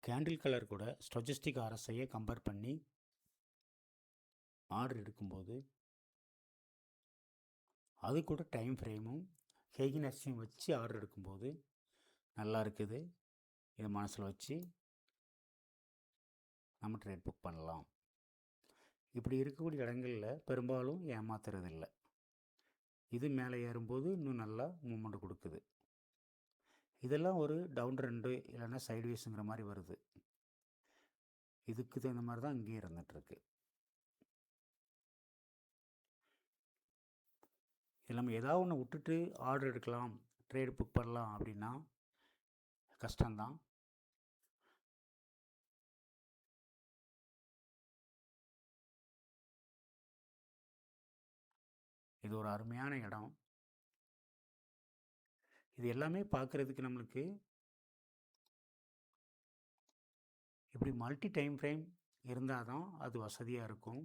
Candle colour கூட ஸ்டொஜஸ்டிக் ஆர்எஸ்ஐயை compare பண்ணி order எடுக்கும்போது அது கூட டைம் ஃப்ரேமும் ஹெய்கினஸையும் வச்சு ஆர்டர் எடுக்கும்போது நல்லா இருக்குது. இதை மனசில் வச்சு நம்ம ட்ரேட் புக் பண்ணலாம். இப்படி இருக்கக்கூடிய இடங்களில் பெரும்பாலும் ஏமாத்துறதில்லை. இது மேலே ஏறும்போது இன்னும் நல்லா மூமெண்ட் கொடுக்குது. இதெல்லாம் ஒரு டவுன் ட்ரெண்டு இல்லைன்னா சைட்வேஸுங்கிற மாதிரி வருது. இதுக்கு தகுந்த மாதிரி தான் இங்கேயே இருந்துகிட்ருக்கு. இது நம்ம ஏதாவது ஒன்று விட்டுட்டு ஆர்டர் எடுக்கலாம், ட்ரேடு புக் பண்ணலாம் அப்படின்னா கஷ்டம்தான். இது ஒரு அருமையான இடம். இது எல்லாமே பார்க்குறதுக்கு நம்மளுக்கு இப்படி மல்டி டைம் ஃப்ரேம் இருந்தால் தான் அது வசதியாக இருக்கும்.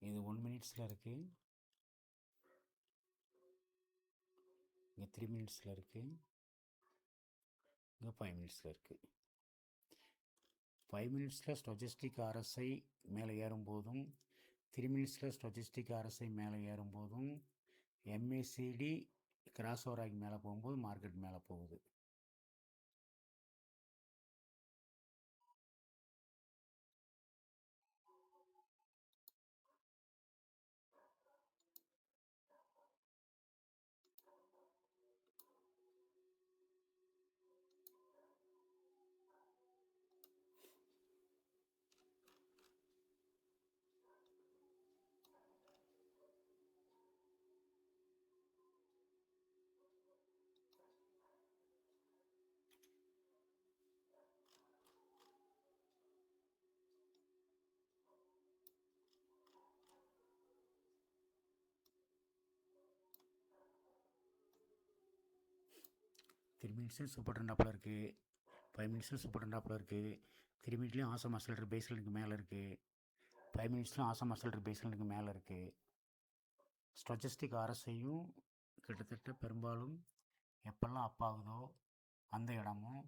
இது 1 மினிட்ஸில் இருக்குது, இங்கே 3 மினிட்ஸில் இருக்குது, இங்கே 5 மினிட்ஸில் இருக்குது. 5 மினிட்ஸில் ஸ்டொஜஸ்டிக் ஆர்எஸ்ஐ மேலே ஏறும்போதும் 3 மினிட்ஸில் ஸ்டொஜஸ்டிக் ஆர்எஸ்ஐ மேலே ஏறும்போதும் எம்ஏசிடி கிராஸ் ஓவர் ஆகி மேலே போகும்போது மார்க்கெட் மேலே போகுது. த்ரீ மினிட்ஸும் சூப்பர் ட்ரெண்டாப்பில் இருக்குது, 5 மினிட்ஸும் சூப்பர் ட்ரெண்டாப்பில் இருக்குது, 3 மினிட்லேயும் ஆசம் அசல்ட்ரு பேஸ்லைனுக்கு மேலே இருக்குது, 5 மினிட்ஸ்லையும் ஆசம் அசல்ட்ரு பேஸ்லைனுக்கு மேலே இருக்குது. ஸ்டொஜஸ்டிக் ஆர்எஸ்ஐயும் கிட்டத்தட்ட பெரும்பாலும் எப்பெல்லாம் அப் ஆகுதோ அந்த இடமும்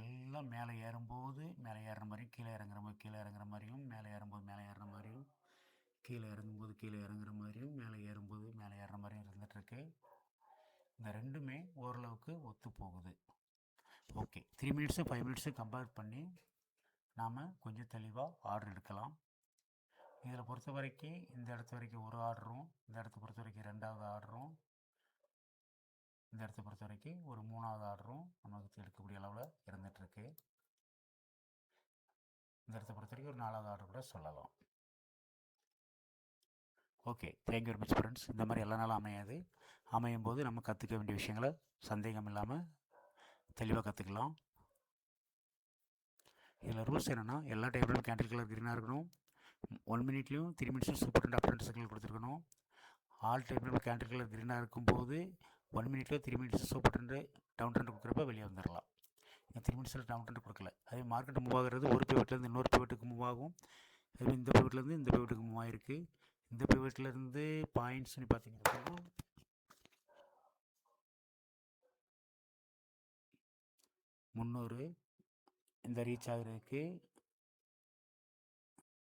எல்லாம் மேலே ஏறும்போது மேலே ஏறுற மாதிரியும் கீழே இறங்குற மாதிரி கீழே இறங்குற மாதிரியும் மேலே ஏறும்போது மேலே ஏறுற மாதிரியும் கீழே இறங்கும்போது கீழே இறங்குற மாதிரியும் மேலே ஏறும்போது மேலே ஏறுற மாதிரியும் இருந்துகிட்ருக்கு. இந்த ரெண்டுமே ஓரளவுக்கு ஒத்து போகுது. ஓகே, 3 மினிட்ஸு 5 மினிட்ஸு கம்பேர் பண்ணி நாம் கொஞ்சம் தெளிவாக ஆர்டர் எடுக்கலாம். இதில் பொறுத்த வரைக்கும் இந்த இடத்து வரைக்கும் ஒரு ஆர்டரும், இந்த இடத்த பொறுத்த வரைக்கும் 2வது ஆர்டரும், இந்த இடத்த பொறுத்த வரைக்கும் ஒரு 3வது ஆர்டரும் நமக்கு எடுக்கக்கூடிய அளவில் இருந்துகிட்ருக்கு. இந்த இடத்த பொறுத்த வரைக்கும் ஒரு 4வது ஆர்டர் கூட சொல்லலாம். Okay, thank you very much friends. இந்த மாதிரி எல்லா நாளும் அமையாது. அமையும் போது நம்ம கற்றுக்க வேண்டிய விஷயங்களை சந்தேகம் இல்லாமல் தெளிவாக கற்றுக்கலாம். இதில் ரூல்ஸ் என்னென்னா, எல்லா டைம்லையும் கேண்டில் கலர் க்ரீனாக இருக்கணும், 1 மினிட்லேயும் 3 மினிட்ஸும் சூப்பர் ட்ரெண்ட் அப் சிக்னல் கொடுத்துருக்கணும். ஆல் டைம்லையும் கேண்டில் கலர் க்ரீனாக இருக்கும்போது 1 மினிட்லேயும் 3 மினிட்ஸும் சூப்பர் ட்ரெண்டு டவுன் ட்ரெண்ட் கொடுக்குறப்ப வெளியே வந்துடலாம். 3 மினிட்ஸில் டவுன் ட்ரெண்ட் கொடுக்கல. அதே மார்க்கெட் மூவ் ஆகிறது ஒரு பிவட்லேருந்து இன்னொரு பிவட்டுக்கு மூவ் ஆகும். அதே இந்த பிவட்லேருந்து இந்த பிவட்டுக்கு மூவ் ஆகிருக்கு. இந்த பிவட்லேருந்து பாயிண்ட்ஸ்னு பார்த்தீங்கன்னா 300 இந்த ரீச் ஆகிறதுக்கு